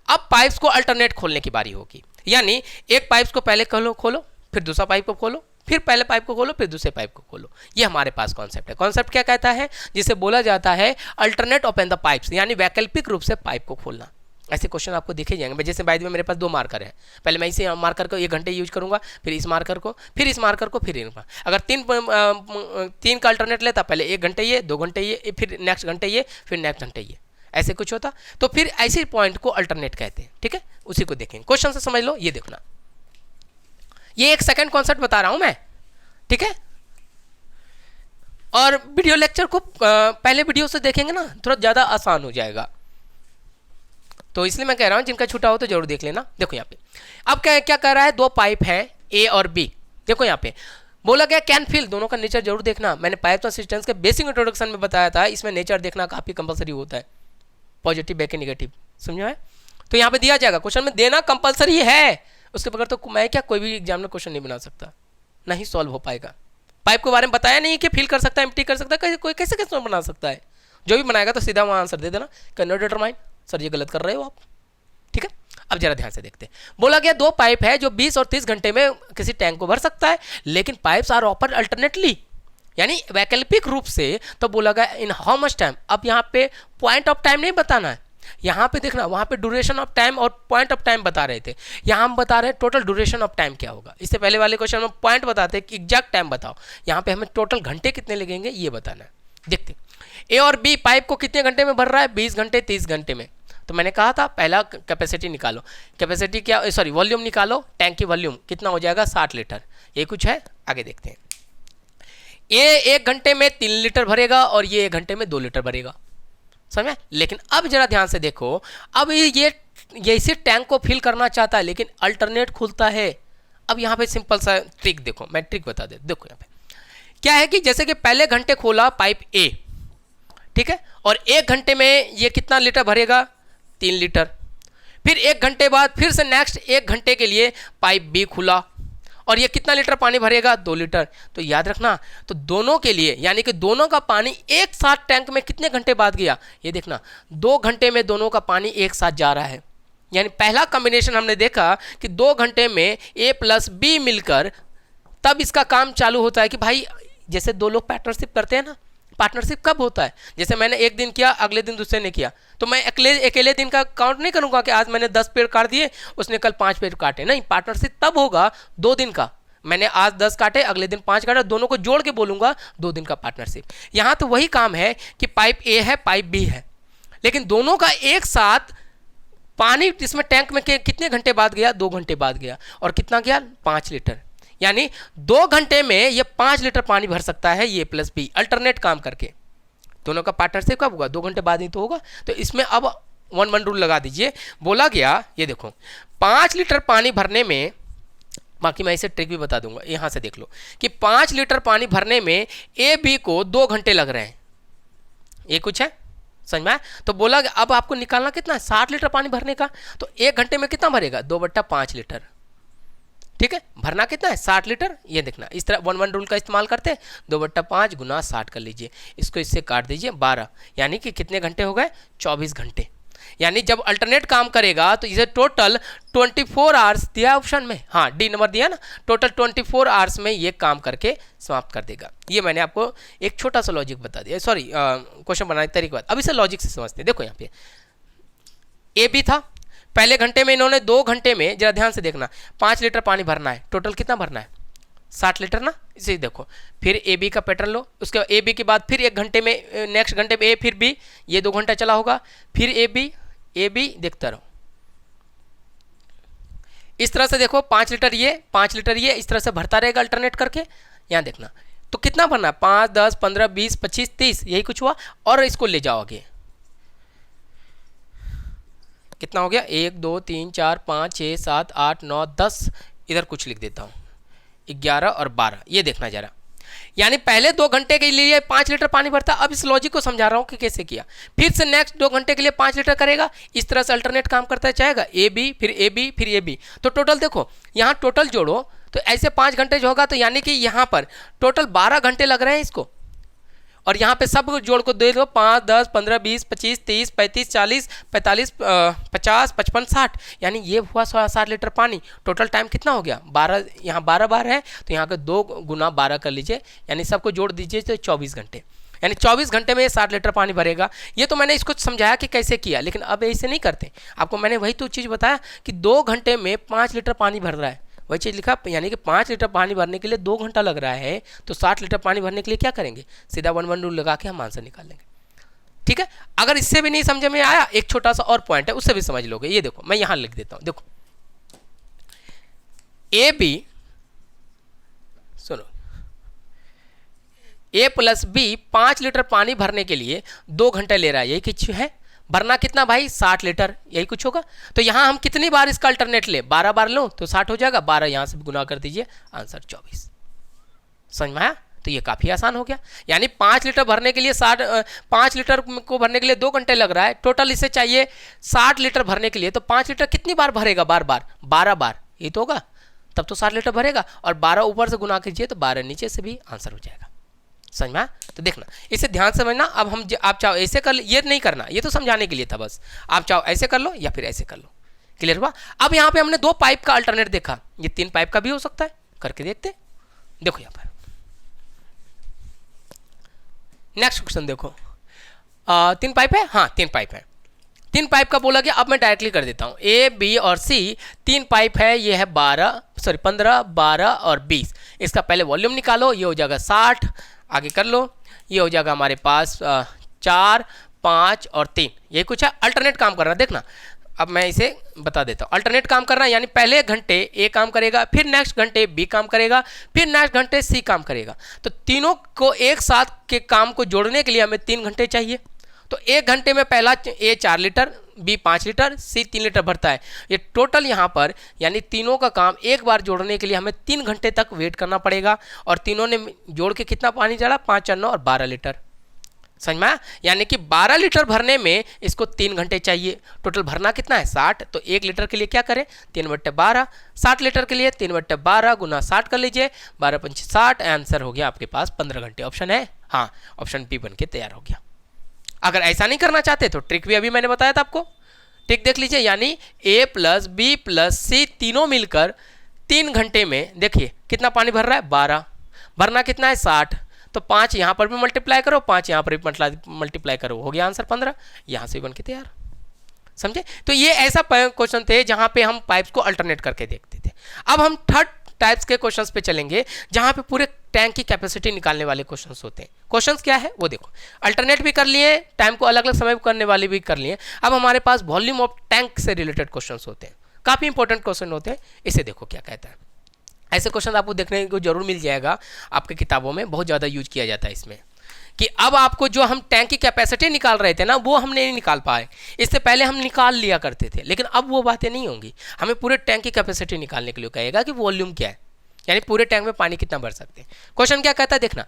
अब पाइप्स को अल्टरनेट खोलने की बारी होगी, यानी एक पाइप्स को पहले खोलो फिर दूसरा पाइप को खोलो, फिर पहले पाइप को खोलो फिर दूसरे पाइप को खोलो। ये हमारे पास कॉन्सेप्ट है। कॉन्सेप्ट क्या कहता है, जिसे बोला जाता है अल्टरनेट ओपन द पाइप्स, यानी वैकल्पिक रूप से पाइप को खोलना। ऐसे क्वेश्चन आपको दिखे जाएंगे। जैसे बाय द वे मेरे पास 2 मार्कर है, पहले मैं इसे मार्कर को 1 घंटे यूज करूंगा, फिर इस मार्कर को, फिर इस मार्कर को, फिर इनका। अगर 3 का अल्टरनेट लेता, पहले 1 घंटे ये, 2 घंटे ये, फिर नेक्स्ट घंटे ये, फिर नेक्स्ट घंटे ये, ऐसे कुछ होता, तो फिर ऐसे पॉइंट को अल्टरनेट कहते हैं। ठीक है, उसी को देखेंगे, क्वेश्चन से समझ लो। ये देखना, ये एक सेकंड कॉन्सेप्ट बता रहा हूं मैं, ठीक है, और वीडियो लेक्चर को पहले वीडियो से देखेंगे ना, थोड़ा ज़्यादा आसान हो जाएगा, तो इसलिए मैं कह रहा हूं जिनका छूटा हो तो जरूर देख लेना। देखो यहाँ पे अब क्या कह रहा है, 2 पाइप हैं ए और बी। देखो यहाँ पे बोला गया कैन फिल, दोनों का नेचर जरूर देखना। मैंने पाइप असिस्टेंस के बेसिक इंट्रोडक्शन में बताया था, इसमें नेचर देखना काफी कंपलसरी होता है, पॉजिटिव बैक नेगेटिव, समझो है। तो यहाँ पे दिया जाएगा, क्वेश्चन में देना कंपलसरी है, उसके बगैर तो मैं क्या कोई भी एग्जाम में क्वेश्चन नहीं बना सकता, नहीं सॉल्व हो पाएगा। पाइप के बारे में बताया नहीं कि फिल कर सकता है, एम्प्टी कर सकता है, कोई कैसे कैसे बना सकता है। जो भी बनाएगा तो सीधा वहाँ आंसर दे देना, कैन नॉट डिटरमाइन, सर ये गलत कर रहे हो आप। ठीक है, अब जरा ध्यान से देखते हैं। बोला गया 2 पाइप है जो 20 और 30 घंटे में किसी टैंक को भर सकता है, लेकिन पाइप्स आर ओपन अल्टरनेटली, यानी वैकल्पिक रूप से। तो बोला गया इन हाउ मच टाइम। अब यहाँ पे पॉइंट ऑफ टाइम नहीं बताना है, यहाँ पे देखना, वहाँ पे ड्यूरेशन ऑफ टाइम और पॉइंट ऑफ टाइम बता रहे थे, यहाँ हम बता रहे हैं टोटल ड्यूरेशन ऑफ टाइम क्या होगा। इससे पहले वाले क्वेश्चन में पॉइंट बताते हैं कि एग्जैक्ट टाइम बताओ, यहाँ पे हमें टोटल घंटे कितने लगेंगे ये बताना है। देखते ए और बी पाइप को कितने घंटे में भर रहा है, 20 घंटे 30 घंटे में। तो मैंने कहा था पहला कैपेसिटी निकालो, कैपेसिटी क्या, सॉरी वॉल्यूम निकालो, टैंक की वॉल्यूम कितना हो जाएगा 60 लीटर, ये कुछ है। आगे देखते हैं, ये 1 घंटे में 3 लीटर भरेगा और ये 1 घंटे में 2 लीटर भरेगा, समझ। लेकिन अब जरा ध्यान से देखो, अब ये इसी टैंक को फिल करना चाहता है लेकिन अल्टरनेट खुलता है। अब यहाँ पे सिंपल सा ट्रिक देखो, मैं ट्रिक बता दे। देखो यहाँ पे क्या है कि जैसे कि पहले घंटे खोला पाइप ए, ठीक है, और 1 घंटे में ये कितना लीटर भरेगा 3 लीटर। फिर 1 घंटे बाद फिर से नेक्स्ट 1 घंटे के लिए पाइप बी खुला और ये कितना लीटर पानी भरेगा 2 लीटर। तो याद रखना, तो दोनों के लिए यानी कि दोनों का पानी एक साथ टैंक में कितने घंटे बाद गया, ये देखना 2 घंटे में दोनों का पानी एक साथ जा रहा है। यानी पहला कॉम्बिनेशन हमने देखा कि 2 घंटे में ए प्लस बी मिलकर तब इसका काम चालू होता है कि भाई जैसे 2 लोग पार्टनरशिप करते हैं ना, पार्टनरशिप कब होता है, जैसे मैंने एक दिन किया अगले दिन दूसरे ने किया, तो मैं अकेले दिन का काउंट नहीं करूंगा कि आज मैंने 10 पेड़ काट दिए उसने कल 5 पेड़ काटे, नहीं, पार्टनरशिप तब होगा 2 दिन का, मैंने आज 10 काटे अगले दिन 5 काटे, दोनों को जोड़ के बोलूंगा 2 दिन का पार्टनरशिप। यहाँ तो वही काम है कि पाइप ए है पाइप बी है, लेकिन दोनों का एक साथ पानी इसमें टैंक में कितने घंटे बाद गया, 2 घंटे बाद गया, और कितना गया 5 लीटर। यानी 2 घंटे में ये 5 लीटर पानी भर सकता है ये प्लस बी, अल्टरनेट काम करके। दोनों का पार्टनरशिप कब होगा, 2 घंटे बाद ही तो होगा। तो इसमें अब 1-1 रूल लगा दीजिए। बोला गया ये देखो 5 लीटर पानी भरने में, बाकी मैं इसे ट्रिक भी बता दूंगा, यहां से देख लो कि 5 लीटर पानी भरने में ए बी को 2 घंटे लग रहे हैं, ये कुछ है, समझ में आया? तो बोला अब आपको निकालना कितना है, 60 लीटर पानी भरने का। तो 1 घंटे में कितना भरेगा, 2/5 लीटर। ठीक है, भरना कितना है, 60 लीटर। ये देखना इस तरह 1/1 रूल का इस्तेमाल करते हैं, 2/5 गुना 60 कर लीजिए, इसको इससे काट दीजिए 12, यानी कि कितने घंटे हो गए, 24 घंटे। यानी जब अल्टरनेट काम करेगा तो इसे टोटल 24 आवर्स दिया ऑप्शन में, हाँ डी नंबर दिया ना, टोटल 24 आवर्स में ये काम करके समाप्त कर देगा। ये मैंने आपको एक छोटा सा लॉजिक बता दिया, सॉरी क्वेश्चन बनाने के तरीके। अब इसे लॉजिक से समझते हैं। देखो यहाँ पे ए बी था, पहले घंटे में इन्होंने 2 घंटे में, जरा ध्यान से देखना, 5 लीटर पानी भरना है, टोटल कितना भरना है, 60 लीटर ना। इसे देखो, फिर ए बी का पैटर्न लो, उसके बाद ए बी के बाद फिर 1 घंटे में, नेक्स्ट घंटे में ए, फिर बी, ये 2 घंटा चला होगा, फिर ए बी देखता रहो। इस तरह से देखो 5 लीटर ये, 5 लीटर ये, इस तरह से भरता रहेगा अल्टरनेट करके। यहाँ देखना तो कितना भरना है, 5, 10, 15, 20, 25, 30, यही कुछ हुआ। और इसको ले जाओ आगे, कितना हो गया, 1, 2, 3, 4, 5, 6, 7, 8, 9, 10, इधर कुछ लिख देता हूँ, 11 और 12। ये देखना जरा, यानी पहले 2 घंटे के लिए 5 लीटर पानी भरता। अब इस लॉजिक को समझा रहा हूँ कि कैसे किया। फिर से नेक्स्ट 2 घंटे के लिए 5 लीटर करेगा, इस तरह से अल्टरनेट काम करता जाएगा, ए बी, फिर ए बी, फिर ए बी। तो टोटल देखो, यहाँ टोटल जोड़ो तो ऐसे 5 घंटे जो होगा, तो यानी कि यहाँ पर टोटल 12 घंटे लग रहे हैं इसको। और यहाँ पे सब जोड़ को दे दो, 5, 10, 15, 20, 25, 30, 35, 40, 45, 50, 55, 60, यानी ये हुआ 60 लीटर पानी। टोटल टाइम कितना हो गया, 12, यहाँ 12 बार है तो यहाँ के 2 गुना 12 कर लीजिए, यानी सबको जोड़ दीजिए तो 24 घंटे, यानी 24 घंटे में 60 लीटर पानी भरेगा। ये तो मैंने इसको समझाया कि कैसे किया, लेकिन अब ऐसे नहीं करते। आपको मैंने वही तो चीज़ बताया कि 2 घंटे में 5 लीटर पानी भर रहा है, वही चीज़ लिखा, यानी कि 5 लीटर पानी भरने के लिए 2 घंटा लग रहा है, तो 60 लीटर पानी भरने के लिए क्या करेंगे, सीधा 1/1 रूल लगा के हम आंसर निकाल लेंगे। ठीक है, अगर इससे भी नहीं समझ में आया, एक छोटा सा और पॉइंट है, उससे भी समझ लोगे। ये देखो, मैं यहां लिख देता हूं, देखो ए बी, सुनो, ए प्लस बी 5 लीटर पानी भरने के लिए 2 घंटे ले रहा है, यही कुछ है। भरना कितना भाई, 60 लीटर, यही कुछ होगा। तो यहां हम कितनी बार इसका अल्टरनेट ले, 12 बार लो तो 60 हो जाएगा, 12 यहां से भी गुना कर दीजिए, आंसर 24। समझ में आया? तो ये काफी आसान हो गया। यानी 5 लीटर भरने के लिए 5 लीटर को भरने के लिए 2 घंटे लग रहा है, टोटल इसे चाहिए 60 लीटर भरने के लिए। तो 5 लीटर कितनी बार भरेगा, बार बार, 12 बार, ये तो होगा, तब तो 60 लीटर भरेगा। और 12 ऊपर से गुना कीजिए तो 12 नीचे से भी आंसर हो जाएगा। समझ में आया? तो देखना, इसे ध्यान समझना। अब हम, आप चाहो ऐसे कर, ये नहीं करना, ये तो समझाने के लिए था बस। आप चाहो ऐसे कर लो या फिर ऐसे कर लो। क्लियर हुआ? अब यहाँ पे हमने 2 पाइप का अल्टरनेट देखा, ये 3 पाइप का भी हो सकता है, करके देखते। देखो यहाँ पर नेक्स्ट क्वेश्चन देखो, 3 पाइप है, हाँ 3 पाइप है। 3 पाइप का बोला गया, अब मैं डायरेक्टली कर देता हूँ। ए, बी और सी 3 पाइप है, ये है 15, 12 और 20। इसका पहले वॉल्यूम निकालो, ये हो जाएगा 60, आगे कर लो, ये हो जाएगा हमारे पास 4, 5 और 3, ये कुछ है। अल्टरनेट काम कर रहा है, देखना अब मैं इसे बता देता हूँ। अल्टरनेट काम करना यानी पहले घंटे ए काम करेगा, फिर नेक्स्ट घंटे बी काम करेगा, फिर नेक्स्ट घंटे सी काम करेगा। तो तीनों को एक साथ के काम को जोड़ने के लिए हमें 3 घंटे चाहिए। तो 1 घंटे में पहला ए 4 लीटर, बी 5 लीटर, सी 3 लीटर भरता है। ये टोटल यहाँ पर यानी तीनों का काम एक बार जोड़ने के लिए हमें 3 घंटे तक वेट करना पड़ेगा। और तीनों ने जोड़ के कितना पानी डाला, 5 और 9 और 12 लीटर। समझ में आया? यानी कि 12 लीटर भरने में इसको 3 घंटे चाहिए। टोटल भरना कितना है, 60। तो 1 लीटर के लिए क्या करें, 3/12। 60 लीटर के लिए 3/12 गुना 60 कर लीजिए, 12 पंच 60। आंसर हो गया आपके पास 15 घंटे। ऑप्शन है हाँ, ऑप्शन बी बन के तैयार हो गया। अगर ऐसा नहीं करना चाहते तो ट्रिक भी अभी मैंने बताया था आपको, ट्रिक देख लीजिए। यानी ए प्लस बी प्लस सी तीनों मिलकर 3 घंटे में देखिए कितना पानी भर रहा है, 12। भरना कितना है, 60। तो 5 यहाँ पर भी मल्टीप्लाई करो, 5 यहाँ पर भी मल्टीप्लाई करो, हो गया आंसर 15। यहाँ से बन के तैयार। समझे? तो ये ऐसा क्वेश्चन थे जहां पे हम पाइप्स को अल्टरनेट करके देखते थे। अब हम थर्ड टाइप्स के क्वेश्चंस पे चलेंगे जहां पे पूरे टैंक की कैपेसिटी निकालने वाले क्वेश्चंस होते हैं। क्वेश्चंस क्या है वो देखो, अल्टरनेट भी कर लिए, टाइम को अलग अलग समय करने वाले भी कर लिए। अब हमारे पास वॉल्यूम ऑफ टैंक से रिलेटेड क्वेश्चंस होते हैं, काफी इंपॉर्टेंट क्वेश्चन होते हैं। इसे देखो क्या कहता है। ऐसे क्वेश्चन आपको देखने को जरूर मिल जाएगा, आपके किताबों में बहुत ज़्यादा यूज किया जाता है इसमें। कि अब आपको जो हम टैंक की कैपेसिटी निकाल रहे थे ना, वो हम नहीं निकाल पाए। इससे पहले हम निकाल लिया करते थे, लेकिन अब वो बातें नहीं होंगी। हमें पूरे टैंक की कैपेसिटी निकालने के लिए कहेगा कि वॉल्यूम क्या है, यानी पूरे टैंक में पानी कितना भर सकते हैं। क्वेश्चन क्या कहता है देखना,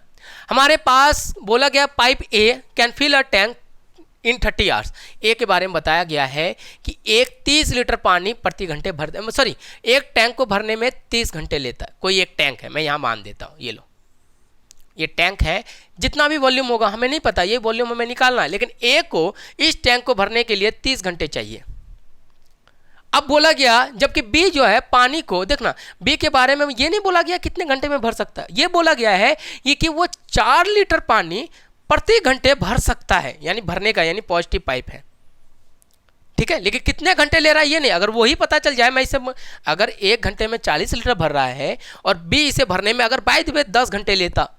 हमारे पास बोला गया pipe A can fill a tank in 30 hours. A के बारे में बताया गया है कि एक 30 लीटर पानी प्रति घंटे एक टैंक को भरने में 30 घंटे लेता है। कोई एक टैंक है, मैं यहाँ मान देता हूँ, ये लो, ये टैंक है, जितना भी वॉल्यूम होगा हमें नहीं पता, ये वॉल्यूम हमें निकालना है, लेकिन ए को इस टैंक को भरने के लिए 30 घंटे चाहिए। अब बोला गया, जबकि बी जो है पानी को, देखना बी के बारे में ये नहीं बोला गया कितने घंटे में भर सकता है, ये बोला गया है ये कि वो 4 लीटर पानी प्रति घंटे भर सकता है, यानी भरने का, यानी पॉजिटिव पाइप है, ठीक है। लेकिन कितने घंटे ले रहा है ये नहीं, अगर वही पता चल जाए, मैं इसे अगर 1 घंटे में 40 लीटर भर रहा है और बी इसे भरने में अगर बाय द वे 10 घंटे लेता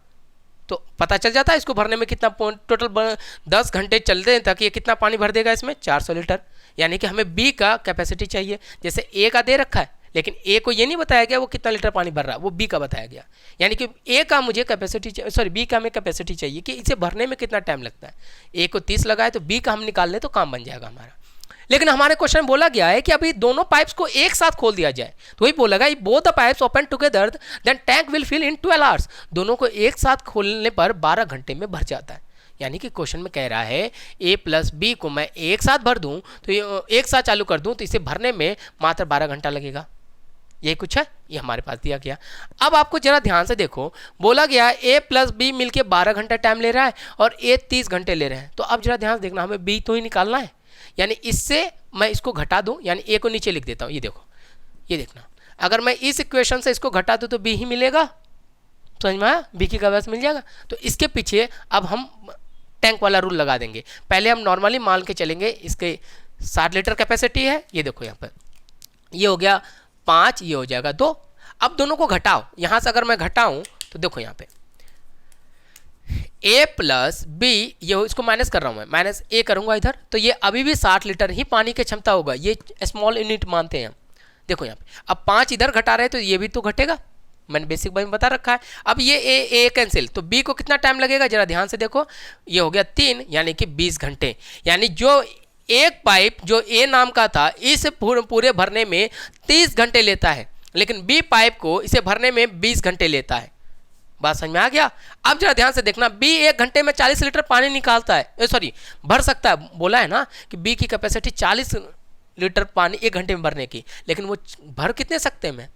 तो पता चल जाता है इसको भरने में कितना, टोटल 10 घंटे चलते हैं तक ये कितना पानी भर देगा इसमें, 400 लीटर। यानी कि हमें बी का कैपेसिटी चाहिए, जैसे ए का दे रखा है, लेकिन ए को ये नहीं बताया गया वो कितना लीटर पानी भर रहा है, वो बी का बताया गया। यानी कि ए का मुझे कैपेसिटी, बी का हमें कैपेसिटी चाहिए कि इसे भरने में कितना टाइम लगता है। ए को 30 लगाए तो बी का हम निकाल लें तो काम बन जाएगा हमारा। लेकिन हमारे क्वेश्चन में बोला गया है कि अभी दोनों पाइप्स को एक साथ खोल दिया जाए, तो वही बोला गया both the pipes open together then tank will fill in 12 hours. दोनों को एक साथ खोलने पर 12 घंटे में भर जाता है। यानी कि क्वेश्चन में कह रहा है ए प्लस बी को मैं एक साथ भर दूं, तो ये एक साथ चालू कर दूं तो इसे भरने में मात्र 12 घंटा लगेगा। ये कुछ है, ये हमारे पास दिया गया। अब आपको जरा ध्यान से देखो, बोला गया ए प्लस बी मिलके 12 घंटा टाइम ले रहा है और ए 30 घंटे ले रहे हैं। तो अब जरा ध्यान से देखना, हमें बी तो ही निकालना है, यानी इससे मैं इसको घटा दूं, यानी ए को नीचे लिख देता हूं। ये देखो, ये देखना, अगर मैं इस इक्वेशन से इसको घटा दूं तो बी ही मिलेगा, समझ में आया, बी की कैपेसिटी मिल जाएगा। तो इसके पीछे अब हम टैंक वाला रूल लगा देंगे। पहले हम नॉर्मली मान के चलेंगे इसके 60 लीटर कैपेसिटी है, ये देखो यहाँ पर, ये हो गया 5, ये हो जाएगा 2। अब दोनों को घटाओ, यहाँ से अगर मैं घटाऊं तो देखो यहाँ पे ए प्लस बी, ये इसको माइनस कर रहा हूँ मैं, माइनस ए करूँगा इधर, तो ये अभी भी 60 लीटर ही पानी की क्षमता होगा। ये स्मॉल यूनिट मानते हैं हम। देखो यहाँ पे अब 5 इधर घटा रहे हैं तो ये भी तो घटेगा, मैंने बेसिक में बता रखा है। अब ये ए कैंसिल, तो बी को कितना टाइम लगेगा जरा ध्यान से देखो, ये हो गया 3, यानी कि 20 घंटे। यानी जो एक पाइप जो ए नाम का था इस पूरे भरने में 30 घंटे लेता है, लेकिन बी पाइप को इसे भरने में 20 घंटे लेता है। बात समझ में आ गया। अब जरा ध्यान से देखना, बी 1 घंटे में 40 लीटर पानी निकालता है, भर सकता है। बोला है ना कि बी की कैपेसिटी 40 लीटर पानी 1 घंटे में भरने की, लेकिन वो भर कितने सकते हैं,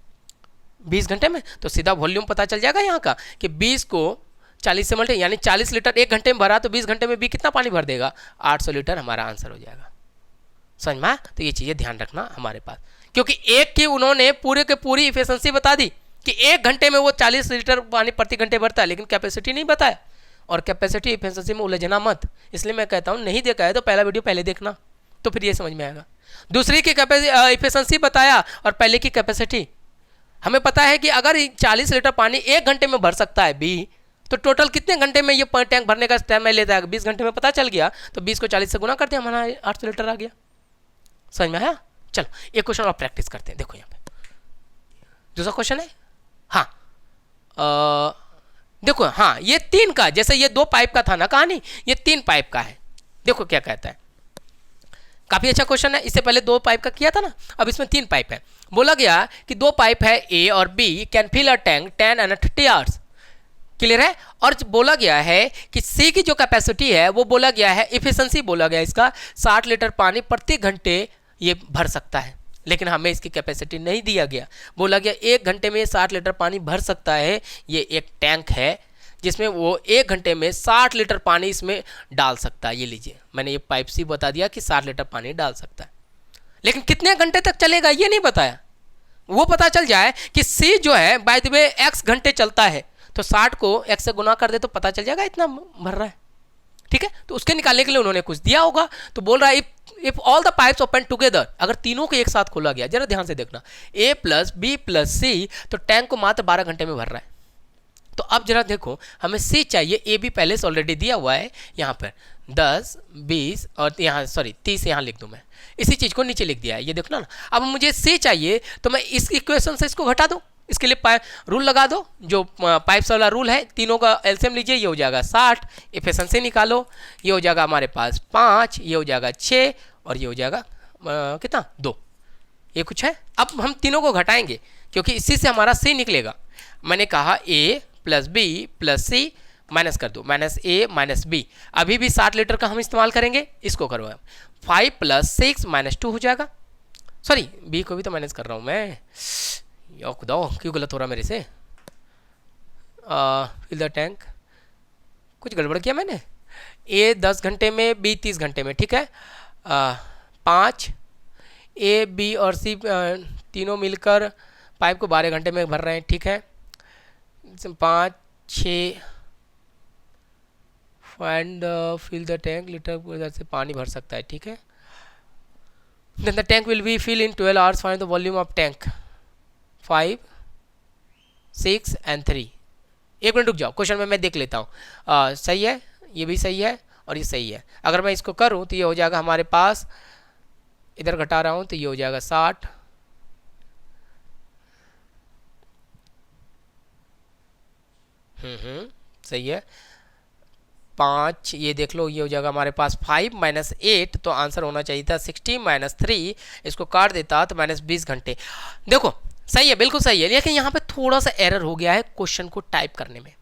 20 घंटे में। तो सीधा वॉल्यूम पता चल जाएगा यहाँ का कि 20 को 40 से मल्टीप्लाई, यानी 40 लीटर 1 घंटे में भरा तो 20 घंटे में बी कितना पानी भर देगा, 800 लीटर हमारा आंसर हो जाएगा। समझ में आया। तो ये चीज़ें ध्यान रखना हमारे पास, क्योंकि एक की उन्होंने पूरे के पूरी इफिशिएंसी बता दी कि 1 घंटे में वो 40 लीटर पानी प्रति घंटे भरता है, लेकिन कैपेसिटी नहीं बताया। और कैपेसिटी इफिशिएंसी में उलझना मत, इसलिए मैं कहता हूँ नहीं देखा है तो पहला वीडियो पहले देखना, तो फिर ये समझ में आएगा। दूसरी की इफिशिएंसी बताया और पहले की कैपेसिटी, हमें पता है कि अगर 40 लीटर पानी 1 घंटे में भर सकता है बी, तो टोटल कितने घंटे में ये टैंक भरने का टाइम लेता है, 20 घंटे में पता चल गया। तो 20 को 40 से गुना करते हैं, हमारा 800 लीटर आ गया। समझ में आया। चलो एक क्वेश्चन और प्रैक्टिस करते हैं। देखो यहाँ पे दूसरा क्वेश्चन है, हाँ देखो, हाँ ये 3 का, जैसे ये 2 पाइप का था ना कहानी, ये 3 पाइप का है। देखो क्या कहता है, काफी अच्छा क्वेश्चन है। इससे पहले 2 पाइप का किया था ना, अब इसमें 3 पाइप है। बोला गया कि 2 पाइप है ए और B can fill a tank 10 and 30 hours. Clear है। और बोला गया है कि सी की जो कैपेसिटी है वो बोला गया है, इफिशिएंसी बोला गया इसका 60 लीटर पानी प्रति घंटे ये भर सकता है, लेकिन हमें इसकी कैपेसिटी नहीं दिया गया। बोला गया 1 घंटे में 60 लीटर पानी भर सकता है। ये एक टैंक है जिसमें वो 1 घंटे में 60 लीटर पानी इसमें डाल सकता है। ये लीजिए, मैंने ये पाइप सी बता दिया कि 60 लीटर पानी डाल सकता है, लेकिन कितने घंटे तक चलेगा ये नहीं बताया। वो पता चल जाए कि सी जो है बाय द वे एक्स घंटे चलता है, तो 60 को x से गुना कर दे तो पता चल जाएगा इतना भर रहा है। ठीक है, तो उसके निकालने के लिए उन्होंने कुछ दिया होगा। तो बोल रहा है if all the pipes open together, अगर तीनों को एक साथ खोला गया, जरा ध्यान से देखना, ए प्लस बी प्लस सी, तो टैंक को मात्र 12 घंटे में भर रहा है। तो अब जरा देखो, हमें सी चाहिए, ए बी पहले से ऑलरेडी दिया हुआ है यहाँ पर 10 20 और यहाँ 30 यहाँ लिख दूँ मैं, इसी चीज़ को नीचे लिख दिया है, ये देखना ना। अब मुझे सी चाहिए तो मैं इस इक्वेशन से इसको घटा दूँ, इसके लिए रूल लगा दो, जो पाइप्स वाला रूल है, तीनों का एलसीएम लीजिए, ये हो जाएगा 60, इफिशिएंसी निकालो, ये हो जाएगा हमारे पास 5, ये हो जाएगा 6 और ये हो जाएगा कितना 2, ये कुछ है। अब हम तीनों को घटाएंगे क्योंकि इसी से हमारा सी निकलेगा। मैंने कहा ए प्लस बी प्लस सी माइनस कर दो, माइनस ए माइनस बी, अभी भी 60 लीटर का हम इस्तेमाल करेंगे, इसको करो 5 + 6 - 2 हो जाएगा। सॉरी बी को भी तो माइनस कर रहा हूँ मैं, यो खुदा क्यों गलत हो रहा मेरे से। फिल द टैंक, कुछ गड़बड़ किया मैंने। ए 10 घंटे में, बी 30 घंटे में, ठीक है। 5 ए बी और सी तीनों मिलकर पाइप को 12 घंटे में भर रहे हैं, ठीक है। 5 6 find fill the tank litre से पानी भर सकता है, ठीक है। Then the tank will be fill in 12 hours, find the volume of tank 5 6 and 3। एक मिनट रुक जाओ, क्वेश्चन में मैं देख लेता हूँ। सही है, ये भी सही है और ये सही है। अगर मैं इसको करूँ तो ये हो जाएगा हमारे पास, इधर घटा रहा हूँ तो ये हो जाएगा 60, सही है। 5 ये देख लो, ये हो जाएगा हमारे पास 5 - 8, तो आंसर होना चाहिए था 60 - 3। इसको काट देता तो -20 घंटे। देखो सही है, बिल्कुल सही है, लेकिन यहाँ पे थोड़ा सा एरर हो गया है क्वेश्चन को टाइप करने में,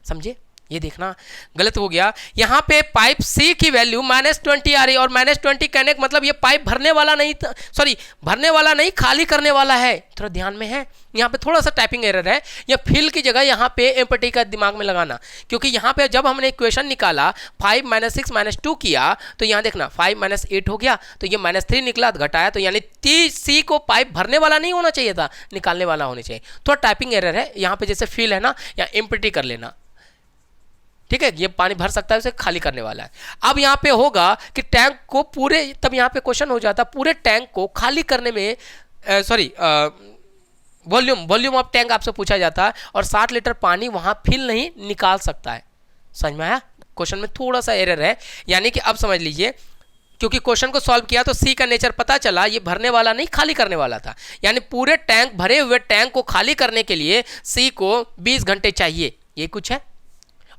समझे। ये देखना गलत हो गया। यहाँ पे पाइप सी की वैल्यू -20 आ रही है, और -20 कहने का मतलब ये पाइप भरने वाला नहीं, सॉरी भरने वाला नहीं, खाली करने वाला है। थोड़ा ध्यान में है, यहाँ पे थोड़ा सा टाइपिंग एरर है। या फिल की जगह यहाँ पे एम्प्टी का दिमाग में लगाना, क्योंकि यहाँ पे जब हमने इक्वेशन निकाला 5 - 6 - 2 किया, तो यहाँ देखना 5 - 8 हो गया, तो ये -3 निकला, घटाया, तो यानी सी को पाइप भरने वाला नहीं होना चाहिए था, निकालने वाला होना चाहिए। थोड़ा टाइपिंग एरर है यहाँ पे, जैसे फिल है ना, या एम्प्टी कर लेना, ठीक है। ये पानी भर सकता है, उसे खाली करने वाला है। अब यहाँ पे होगा कि टैंक को पूरे, तब यहाँ पे क्वेश्चन हो जाता पूरे टैंक को खाली करने में, सॉरी वॉल्यूम ऑफ टैंक आपसे पूछा जाता है, और 60 लीटर पानी वहाँ फिल नहीं निकाल सकता है। समझ में आया, क्वेश्चन में थोड़ा सा एरर है। यानी कि अब समझ लीजिए, क्योंकि क्वेश्चन को सॉल्व किया तो सी का नेचर पता चला, ये भरने वाला नहीं खाली करने वाला था। यानी पूरे टैंक, भरे हुए टैंक को खाली करने के लिए सी को 20 घंटे चाहिए, ये कुछ है।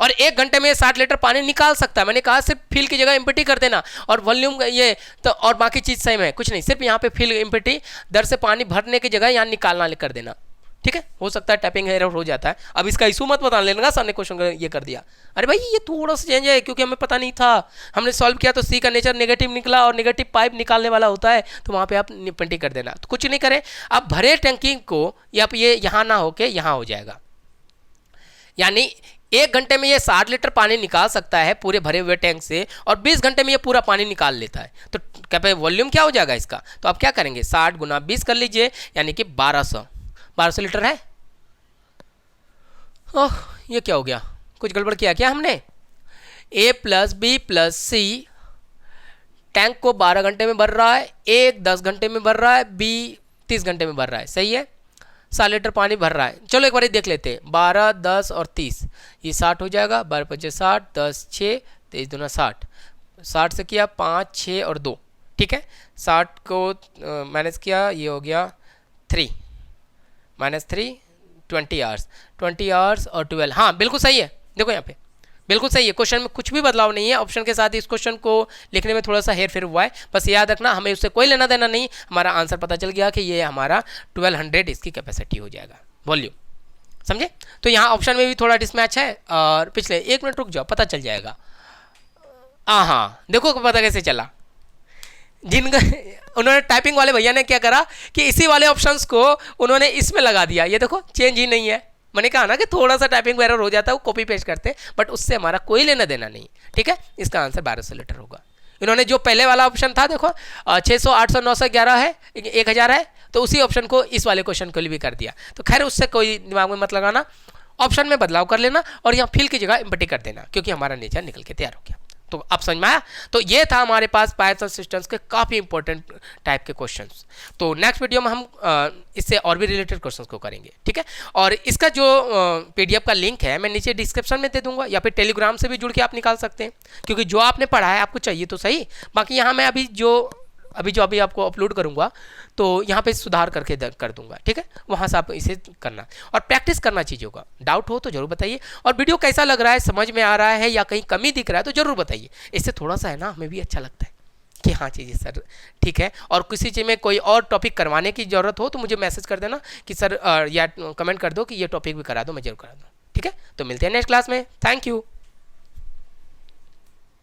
और 1 घंटे में 60 लीटर पानी निकाल सकता है। मैंने कहा सिर्फ फिल की जगह एम्प्टी कर देना, और वॉल्यूम ये तो, और बाकी चीज़ सेम है, कुछ नहीं, सिर्फ यहाँ पे फिल एम्प्टी, दर से पानी भरने की जगह यहाँ निकालना कर देना, ठीक है। हो सकता है टाइपिंग एरर हो जाता है। अब इसका इशू मत बता लेना, सामने क्वेश्चन ये कर दिया, अरे भाई ये थोड़ा सा चेंज है, क्योंकि हमें पता नहीं था। हमने सॉल्व किया तो सी का नेचर नेगेटिव निकला, और नेगेटिव पाइप निकालने वाला होता है, तो वहाँ पे आप एम्प्टी कर देना। तो कुछ नहीं करें, आप भरे टैंकी को, या ये यहाँ ना होके यहाँ हो जाएगा। यानी 1 घंटे में ये 60 लीटर पानी निकाल सकता है पूरे भरे हुए टैंक से, और 20 घंटे में ये पूरा पानी निकाल लेता है। तो क्या वॉल्यूम क्या हो जाएगा इसका, तो आप क्या करेंगे, 60 × 20 कर लीजिए, यानी कि 1200 लीटर है। ओह ये क्या हो गया, कुछ गड़बड़ किया क्या हमने। A + B + C टैंक को 12 घंटे में भर रहा है, A 10 घंटे में भर रहा है, B 30 घंटे में भर रहा है, सही है। 60 लीटर पानी भर रहा है। चलो एक बार देख लेते हैं, 12 10 और 30, ये 60 हो जाएगा, 12 × 5 = 60, 10 6 23 दूना 60, 60 से किया 5 6 और 2, ठीक है। 60 को माइनस किया, ये हो गया 3 -3 20 आवर्स और 12, हाँ बिल्कुल सही है। देखो यहाँ पे बिल्कुल सही है, क्वेश्चन में कुछ भी बदलाव नहीं है। ऑप्शन के साथ इस क्वेश्चन को लिखने में थोड़ा सा हेर फेर हुआ है, बस याद रखना, हमें उससे कोई लेना देना नहीं। हमारा आंसर पता चल गया कि ये हमारा 1200 इसकी कैपेसिटी हो जाएगा, वॉल्यूम, समझे। तो यहाँ ऑप्शन में भी थोड़ा डिसमैच है, और पिछले 1 मिनट रुक जाओ, पता चल जाएगा। हाँ देखो पता कैसे चला, जिनका उन्होंने टाइपिंग वाले भैया ने क्या करा कि इसी वाले ऑप्शंस को उन्होंने इसमें लगा दिया, ये देखो चेंज ही नहीं है। मैंने कहा ना कि थोड़ा सा टाइपिंग एरर हो जाता है, वो कॉपी पेस्ट करते, बट उससे हमारा कोई लेना देना नहीं, ठीक है। इसका आंसर 1200 लीटर होगा। इन्होंने जो पहले वाला ऑप्शन था देखो 600 800 900 11 है, 1000 है, तो उसी ऑप्शन को इस वाले क्वेश्चन के लिए भी कर दिया। तो खैर उससे कोई दिमाग में मत लगाना, ऑप्शन में बदलाव कर लेना, और यहाँ फिल की जगह एम्प्टी कर देना, क्योंकि हमारा नेचर निकल के तैयार हो गया। तो अब समझ में आया। तो ये था हमारे पास पाइप्स और सिस्टम्स के काफ़ी इंपॉर्टेंट टाइप के क्वेश्चंस। तो नेक्स्ट वीडियो में हम इससे और भी रिलेटेड क्वेश्चंस को करेंगे, ठीक है। और इसका जो PDF का लिंक है मैं नीचे डिस्क्रिप्शन में दे दूंगा, या फिर टेलीग्राम से भी जुड़ के आप निकाल सकते हैं, क्योंकि जो आपने पढ़ा है आपको चाहिए तो सही। बाकी यहाँ मैं अभी आपको अपलोड करूँगा, तो यहाँ पे सुधार करके कर दूंगा, ठीक है। वहाँ से आप इसे करना और प्रैक्टिस करना चीज़ों का। डाउट हो तो जरूर बताइए, और वीडियो कैसा लग रहा है, समझ में आ रहा है या कहीं कमी दिख रहा है तो जरूर बताइए। इससे थोड़ा सा है ना हमें भी अच्छा लगता है कि हाँ चीज़ें सर ठीक है। और किसी चीज़ में कोई और टॉपिक करवाने की ज़रूरत हो तो मुझे मैसेज कर देना कि सर या कमेंट कर दो कि ये टॉपिक भी करा दो, मैं जरूर करा दूँ। ठीक है, तो मिलते हैं नेक्स्ट क्लास में। Thank you.